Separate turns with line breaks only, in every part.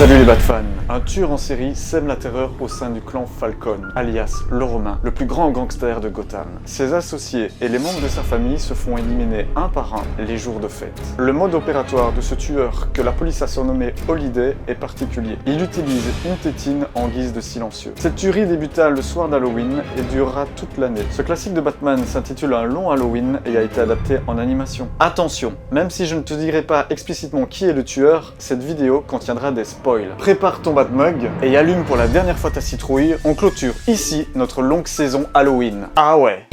Salut les Batfans. Un tueur en série sème la terreur au sein du clan Falcone, alias le Romain, le plus grand gangster de Gotham. Ses associés et les membres de sa famille se font éliminer un par un les jours de fête. Le mode opératoire de ce tueur, que la police a surnommé Holiday, est particulier. Il utilise une tétine en guise de silencieux. Cette tuerie débuta le soir d'Halloween et durera toute l'année. Ce classique de Batman s'intitule Un long Halloween et a été adapté en animation. Attention, même si je ne te dirai pas explicitement qui est le tueur, cette vidéo contiendra des spoils. Prépare ton Batmug et allume pour la dernière fois ta citrouille. On clôture ici notre longue saison Halloween. Ah ouais!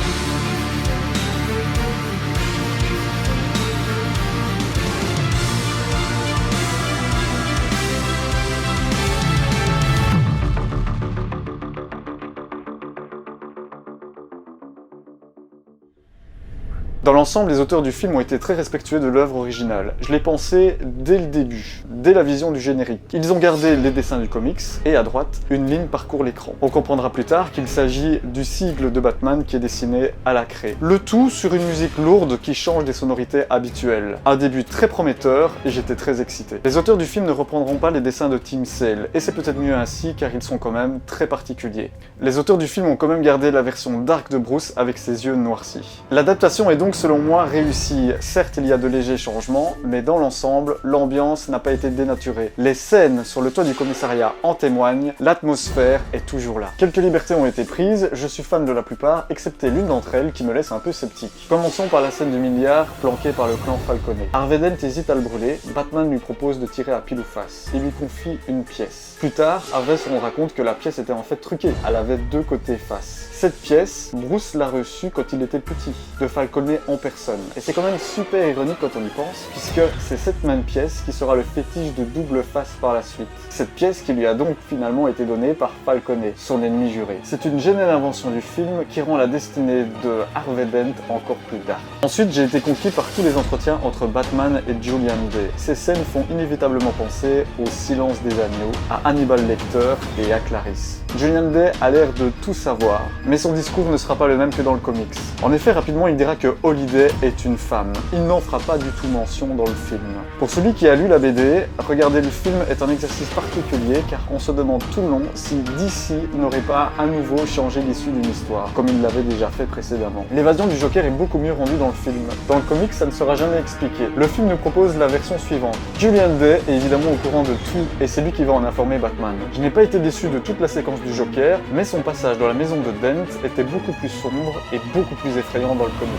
Dans l'ensemble, les auteurs du film ont été très respectueux de l'œuvre originale. Je l'ai pensé dès le début, dès la vision du générique. Ils ont gardé les dessins du comics, et à droite, une ligne parcourt l'écran. On comprendra plus tard qu'il s'agit du sigle de Batman qui est dessiné à la craie. Le tout sur une musique lourde qui change des sonorités habituelles. Un début très prometteur, et j'étais très excité. Les auteurs du film ne reprendront pas les dessins de Tim Sale, et c'est peut-être mieux ainsi car ils sont quand même très particuliers. Les auteurs du film ont quand même gardé la version dark de Bruce avec ses yeux noircis. L'adaptation est donc selon moi réussi. Certes, il y a de légers changements, mais dans l'ensemble, l'ambiance n'a pas été dénaturée. Les scènes sur le toit du commissariat en témoignent, l'atmosphère est toujours là. Quelques libertés ont été prises, je suis fan de la plupart, excepté l'une d'entre elles qui me laisse un peu sceptique. Commençons par la scène du milliard, planquée par le clan Falcone. Harvey Dent hésite à le brûler, Batman lui propose de tirer à pile ou face. Il lui confie une pièce. Plus tard, Harvey se rendra compte que la pièce était en fait truquée, elle avait deux côtés face. Cette pièce, Bruce l'a reçue quand il était petit, de Falcone en personne. Et c'est quand même super ironique quand on y pense, puisque c'est cette même pièce qui sera le fétiche de double face par la suite. Cette pièce qui lui a donc finalement été donnée par Falcone, son ennemi juré. C'est une géniale invention du film qui rend la destinée de Harvey Dent encore plus dark. Ensuite, j'ai été conquis par tous les entretiens entre Batman et Julian Day. Ces scènes font inévitablement penser au Silence des Agneaux, à Hannibal Lecter et à Clarisse. Julian Day a l'air de tout savoir, mais son discours ne sera pas le même que dans le comics. En effet, rapidement, il dira que Holiday est une femme. Il n'en fera pas du tout mention dans le film. Pour celui qui a lu la BD, regarder le film est un exercice particulier car on se demande tout le long si DC n'aurait pas à nouveau changé l'issue d'une histoire, comme il l'avait déjà fait précédemment. L'évasion du Joker est beaucoup mieux rendue dans le film. Dans le comics, ça ne sera jamais expliqué. Le film nous propose la version suivante. Julian Day est évidemment au courant de tout et c'est lui qui va en informer Batman. Je n'ai pas été déçu de toute la séquence du Joker, mais son passage dans la maison de Dent était beaucoup plus sombre et beaucoup plus effrayant dans le comics.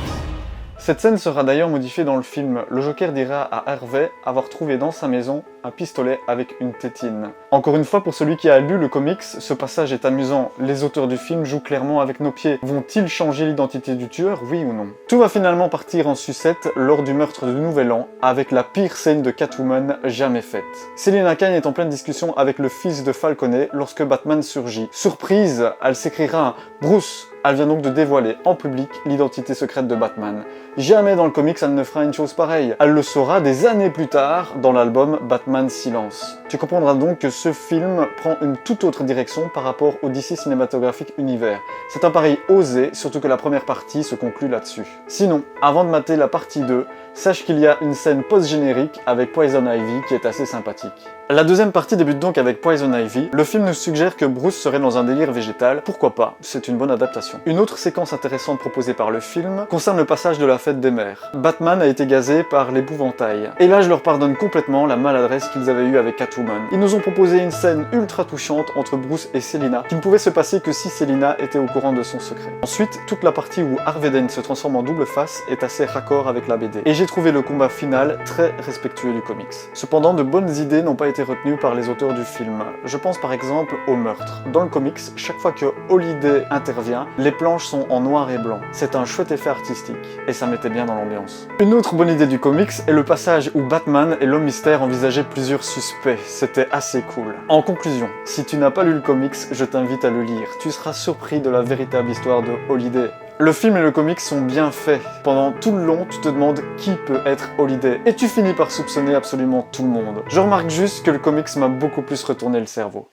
Cette scène sera d'ailleurs modifiée dans le film. Le Joker dira à Harvey avoir trouvé dans sa maison un pistolet avec une tétine. Encore une fois, pour celui qui a lu le comics, ce passage est amusant. Les auteurs du film jouent clairement avec nos pieds. Vont-ils changer l'identité du tueur, oui ou non? Tout va finalement partir en sucette lors du meurtre du Nouvel An, avec la pire scène de Catwoman jamais faite. Selina Kane est en pleine discussion avec le fils de Falcone lorsque Batman surgit. Surprise, elle s'écrira « Bruce !» Elle vient donc de dévoiler en public l'identité secrète de Batman. Jamais dans le comics elle ne fera une chose pareille. Elle le saura des années plus tard dans l'album Batman Silence. Tu comprendras donc que ce film prend une toute autre direction par rapport au DC Cinématographique Univers. C'est un pari osé, surtout que la première partie se conclut là-dessus. Sinon, avant de mater la partie 2, sache qu'il y a une scène post-générique avec Poison Ivy qui est assez sympathique. La deuxième partie débute donc avec Poison Ivy. Le film nous suggère que Bruce serait dans un délire végétal. Pourquoi pas? C'est une bonne adaptation. Une autre séquence intéressante proposée par le film concerne le passage de la fête des mères. Batman a été gazé par l'épouvantail. Et là, je leur pardonne complètement la maladresse qu'ils avaient eue avec Catwoman. Ils nous ont proposé une scène ultra touchante entre Bruce et Selina, qui ne pouvait se passer que si Selina était au courant de son secret. Ensuite, toute la partie où Harvey Dent se transforme en double face est assez raccord avec la BD. Et j'ai trouvé le combat final très respectueux du comics. Cependant, de bonnes idées n'ont pas été retenues par les auteurs du film. Je pense par exemple au meurtre. Dans le comics, chaque fois que Holiday intervient, les planches sont en noir et blanc. C'est un chouette effet artistique, et ça mettait bien dans l'ambiance. Une autre bonne idée du comics est le passage où Batman et l'homme mystère envisageaient plusieurs suspects. C'était assez cool. En conclusion, si tu n'as pas lu le comics, je t'invite à le lire. Tu seras surpris de la véritable histoire de Holiday. Le film et le comics sont bien faits. Pendant tout le long, tu te demandes qui peut être Holiday. Et tu finis par soupçonner absolument tout le monde. Je remarque juste que le comics m'a beaucoup plus retourné le cerveau.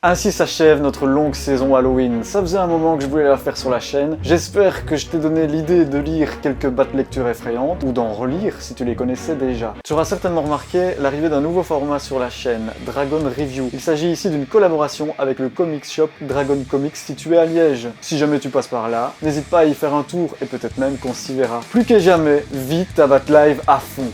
Ainsi s'achève notre longue saison Halloween. Ça faisait un moment que je voulais la faire sur la chaîne. J'espère que je t'ai donné l'idée de lire quelques bas de lecture effrayantes, ou d'en relire si tu les connaissais déjà. Tu auras certainement remarqué l'arrivée d'un nouveau format sur la chaîne, Dragon Review. Il s'agit ici d'une collaboration avec le comic shop Dragon Comics situé à Liège. Si jamais tu passes par là, n'hésite pas à y faire un tour et peut-être même qu'on s'y verra. Plus que jamais, vite ta Batlive à fond.